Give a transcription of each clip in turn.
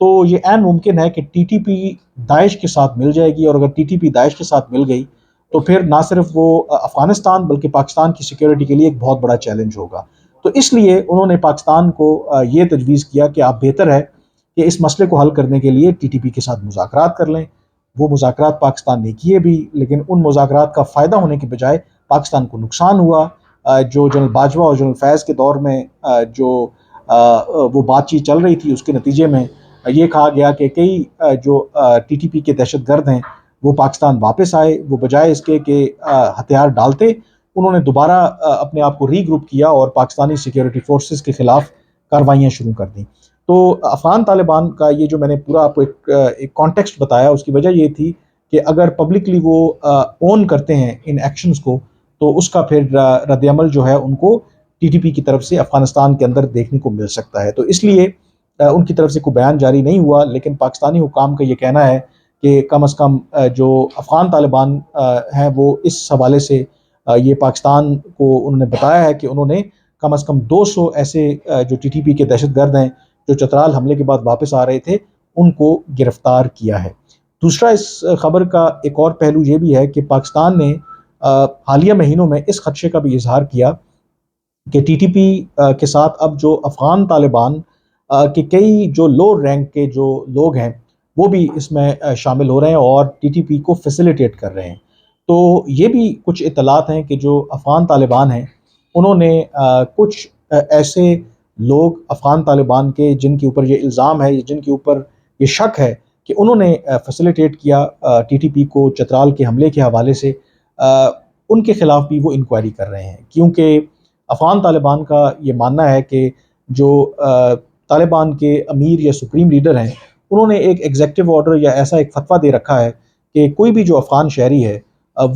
تو یہ عین ممکن ہے کہ ٹی ٹی پی داعش کے ساتھ مل جائے گی، اور اگر ٹی ٹی پی داعش کے ساتھ مل گئی تو پھر نہ صرف وہ افغانستان بلکہ پاکستان کی سیکیورٹی کے لیے ایک بہت بڑا چیلنج ہوگا۔ تو اس لیے انہوں نے پاکستان کو یہ تجویز کیا کہ آپ بہتر ہے کہ اس مسئلے کو حل کرنے کے لیے ٹی ٹی پی کے ساتھ مذاکرات کر لیں۔ وہ مذاکرات پاکستان نے کیے بھی، لیکن ان مذاکرات کا فائدہ ہونے کے بجائے پاکستان کو نقصان ہوا۔ جو جنرل باجوہ اور جنرل فیض کے دور میں جو وہ بات چیت چل رہی تھی، اس کے نتیجے میں یہ کہا گیا کہ کئی جو ٹی ٹی پی کے دہشت گرد ہیں وہ پاکستان واپس آئے، وہ بجائے اس کے کہ ہتھیار ڈالتے، انہوں نے دوبارہ اپنے آپ کو ری گروپ کیا اور پاکستانی سیکیورٹی فورسز کے خلاف کارروائیاں شروع کر دیں۔ تو افغان طالبان کا یہ جو میں نے پورا آپ کو ایک کانٹیکسٹ بتایا، اس کی وجہ یہ تھی کہ اگر پبلکلی وہ اون کرتے ہیں ان ایکشنز کو، تو اس کا پھر رد عمل جو ہے ان کو ٹی ٹی پی کی طرف سے افغانستان کے اندر دیکھنے کو مل سکتا ہے۔ تو اس لیے ان کی طرف سے کوئی بیان جاری نہیں ہوا، لیکن پاکستانی حکام کا یہ کہنا ہے کہ کم از کم جو افغان طالبان ہیں وہ اس حوالے سے یہ پاکستان کو انہوں نے بتایا ہے کہ انہوں نے کم از کم 200 ایسے جو ٹی ٹی پی کے دہشت گرد ہیں جو چترال حملے کے بعد واپس آ رہے تھے، ان کو گرفتار کیا ہے۔ دوسرا اس خبر کا ایک اور پہلو یہ بھی ہے کہ پاکستان نے حالیہ مہینوں میں اس خدشے کا بھی اظہار کیا کہ ٹی ٹی پی کے ساتھ اب جو افغان طالبان کے کئی جو لو رینک کے جو لوگ ہیں وہ بھی اس میں شامل ہو رہے ہیں اور ٹی ٹی پی کو فیسیلیٹیٹ کر رہے ہیں۔ تو یہ بھی کچھ اطلاعات ہیں کہ جو افغان طالبان ہیں انہوں نے کچھ ایسے لوگ افغان طالبان کے جن کے اوپر یہ الزام ہے، جن کے اوپر یہ شک ہے کہ انہوں نے فیسیلیٹیٹ کیا ٹی ٹی پی کو چترال کے حملے کے حوالے سے، ان کے خلاف بھی وہ انکوائری کر رہے ہیں، کیونکہ افغان طالبان کا یہ ماننا ہے کہ جو طالبان کے امیر یا سپریم لیڈر ہیں انہوں نے ایک ایگزیکٹو آرڈر یا ایسا ایک فتویٰ دے رکھا ہے کہ کوئی بھی جو افغان شہری ہے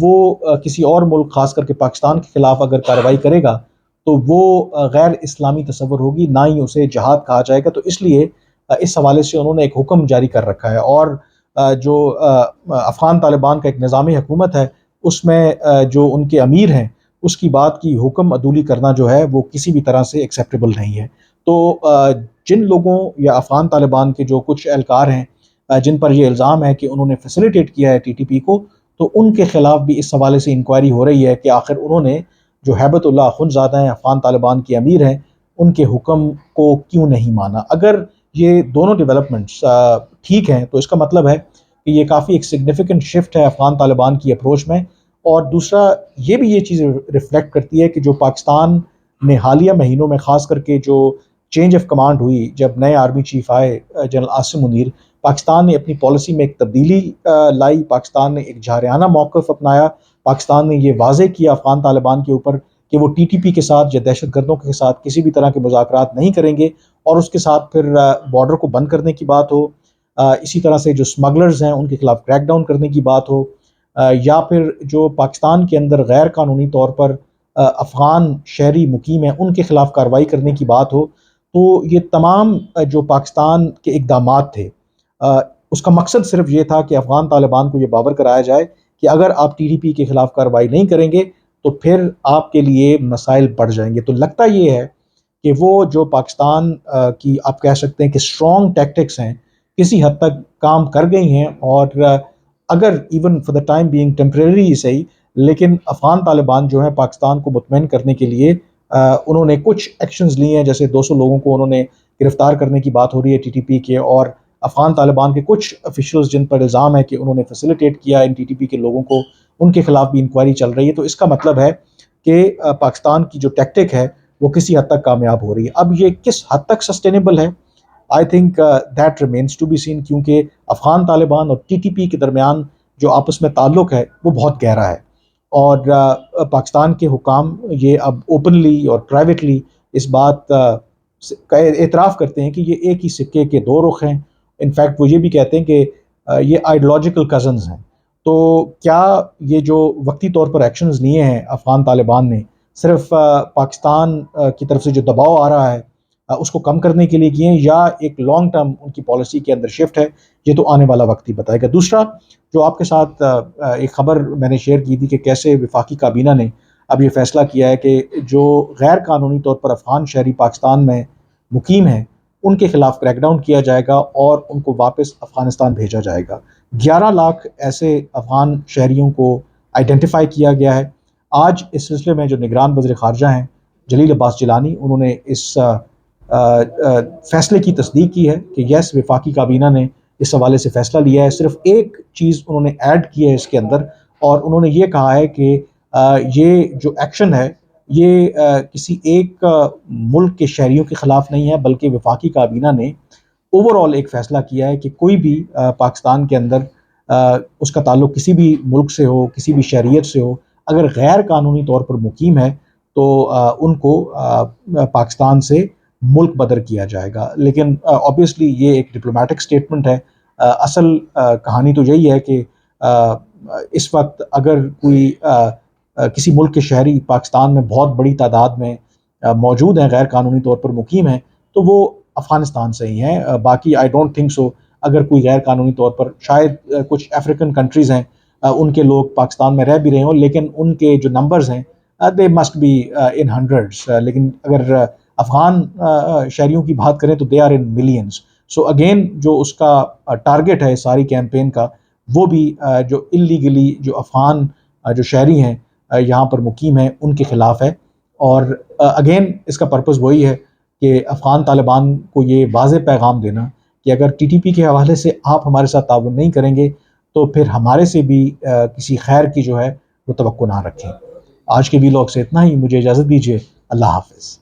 وہ کسی اور ملک خاص کر کے پاکستان کے خلاف اگر کارروائی کرے گا تو وہ غیر اسلامی تصور ہوگی، نہ ہی اسے جہاد کہا جائے گا۔ تو اس لیے اس حوالے سے انہوں نے ایک حکم جاری کر رکھا ہے، اور جو افغان طالبان کا ایک نظام حکومت ہے اس میں جو ان کے امیر ہیں اس کی بات کی حکم عدولی کرنا جو ہے وہ کسی بھی طرح سے ایکسیپٹیبل نہیں ہے۔ تو جن لوگوں یا افغان طالبان کے جو کچھ اہلکار ہیں جن پر یہ الزام ہے کہ انہوں نے فیسیلیٹیٹ کیا ہے ٹی ٹی پی کو، تو ان کے خلاف بھی اس حوالے سے انکوائری ہو رہی ہے کہ آخر انہوں نے جو ہیبت اللہ اخندزادہ ہیں، افغان طالبان کے امیر ہیں، ان کے حکم کو کیوں نہیں مانا۔ اگر یہ دونوں ڈیولپمنٹس ٹھیک ہیں تو اس کا مطلب ہے کہ یہ کافی ایک سگنیفیکنٹ شفٹ ہے افغان طالبان کی اپروچ میں، اور دوسرا یہ بھی یہ چیز ریفلیکٹ کرتی ہے کہ جو پاکستان نے حالیہ مہینوں میں خاص کر کے جو چینج آف کمانڈ ہوئی، جب نئے آرمی چیف آئے جنرل عاصم منیر، پاکستان نے اپنی پالیسی میں ایک تبدیلی لائی، پاکستان نے ایک جارحانہ موقف اپنایا، پاکستان نے یہ واضح کیا افغان طالبان کے اوپر کہ وہ ٹی ٹی پی کے ساتھ یا دہشت گردوں کے ساتھ کسی بھی طرح کے مذاکرات نہیں کریں گے، اور اس کے ساتھ پھر بارڈر کو بند کرنے کی بات ہو، اسی طرح سے جو اسمگلرز ہیں ان کے خلاف کریک ڈاؤن کرنے کی بات ہو، یا پھر جو پاکستان کے اندر غیر قانونی طور پر افغان شہری مقیم ہیں ان کے خلاف کارروائی کرنے کی بات ہو، تو یہ تمام جو پاکستان کے اقدامات تھے اس کا مقصد صرف یہ تھا کہ افغان طالبان کو یہ باور کرایا جائے کہ اگر آپ ٹی ٹی پی کے خلاف کارروائی نہیں کریں گے تو پھر آپ کے لیے مسائل بڑھ جائیں گے۔ تو لگتا یہ ہے کہ وہ جو پاکستان کی آپ کہہ سکتے ہیں کہ اسٹرانگ ٹیکٹکس ہیں کسی حد تک کام کر گئی ہیں، اور اگر even for the time being temporary ہی صحیح، لیکن افغان طالبان جو ہیں پاکستان کو مطمئن کرنے کے لیے انہوں نے کچھ ایکشنز لیے ہیں، جیسے 200 لوگوں کو انہوں نے گرفتار کرنے کی بات ہو رہی ہے ٹی ٹی پی کے، اور افغان طالبان کے کچھ افیشلز جن پر الزام ہے کہ انہوں نے فیسیلیٹیٹ کیا ان ٹی ٹی پی کے لوگوں کو، ان کے خلاف بھی انکوائری چل رہی ہے۔ تو اس کا مطلب ہے کہ پاکستان کی جو ٹیکٹک ہے وہ کسی حد تک کامیاب ہو رہی ہے۔ اب یہ کس حد تک سسٹینیبل ہے، I think that remains to be seen, کیونکہ افغان طالبان اور ٹی ٹی پی کے درمیان جو آپس میں تعلق ہے وہ بہت گہرا ہے، اور پاکستان کے حکام یہ اب اوپنلی اور پرائیویٹلی اس بات کا اعتراف کرتے ہیں کہ یہ ایک ہی سکے کے دو رخ ہیں۔ انفیکٹ وہ یہ بھی کہتے ہیں کہ یہ آئیڈیالوجیکل کزنز ہیں۔ تو کیا یہ جو وقتی طور پر ایکشنز لیے ہیں افغان طالبان نے صرف پاکستان کی طرف سے جو دباؤ آ رہا ہے اس کو کم کرنے کے لیے کیے ہیں، یا ایک لانگ ٹرم ان کی پالیسی کے اندر شفٹ ہے، یہ تو آنے والا وقت ہی بتائے گا۔ دوسرا جو آپ کے ساتھ ایک خبر میں نے شیئر کی تھی کہ کیسے وفاقی کابینہ نے اب یہ فیصلہ کیا ہے کہ جو غیر قانونی طور پر افغان شہری پاکستان میں مقیم ہیں ان کے خلاف کریک ڈاؤن کیا جائے گا اور ان کو واپس افغانستان بھیجا جائے گا۔ 11 لاکھ ایسے افغان شہریوں کو آئیڈینٹیفائی کیا گیا ہے۔ آج اس سلسلے میں جو نگران وزیر خارجہ ہیں جلیل عباس جیلانی، انہوں نے اس فیصلے کی تصدیق کی ہے کہ یس، وفاقی کابینہ نے اس حوالے سے فیصلہ لیا ہے۔ صرف ایک چیز انہوں نے ایڈ کی ہے اس کے اندر، اور انہوں نے یہ کہا ہے کہ یہ جو ایکشن ہے یہ کسی ایک ملک کے شہریوں کے خلاف نہیں ہے، بلکہ وفاقی کابینہ نے اوور آل ایک فیصلہ کیا ہے کہ کوئی بھی پاکستان کے اندر اس کا تعلق کسی بھی ملک سے ہو، کسی بھی شہریت سے ہو، اگر غیر قانونی طور پر مقیم ہے تو ان کو پاکستان سے ملک بدر کیا جائے گا۔ لیکن آبویسلی یہ ایک ڈپلومیٹک سٹیٹمنٹ ہے۔ اصل کہانی تو یہی ہے کہ اس وقت اگر کوئی کسی ملک کے شہری پاکستان میں بہت بڑی تعداد میں موجود ہیں، غیر قانونی طور پر مقیم ہیں، تو وہ افغانستان سے ہی ہیں۔ باقی آئی ڈونٹ تھنک سو اگر کوئی غیر قانونی طور پر، شاید کچھ افریقن کنٹریز ہیں ان کے لوگ پاکستان میں رہ بھی رہے ہوں، لیکن ان کے جو نمبرز ہیں they must be in hundreds, لیکن اگر افغان شہریوں کی بات کریں تو they are in millions. So again جو اس کا ٹارگٹ ہے ساری کیمپین کا، وہ بھی جو اللیگلی جو افغان جو شہری ہیں یہاں پر مقیم ہیں ان کے خلاف ہے۔ اور اگین اس کا پرپز وہی ہے کہ افغان طالبان کو یہ واضح پیغام دینا کہ اگر ٹی ٹی پی کے حوالے سے آپ ہمارے ساتھ تعاون نہیں کریں گے تو پھر ہمارے سے بھی کسی خیر کی جو ہے وہ توقع نہ رکھیں۔ آج کے ویلاگ سے اتنا ہی، مجھے اجازت دیجیے، اللہ حافظ۔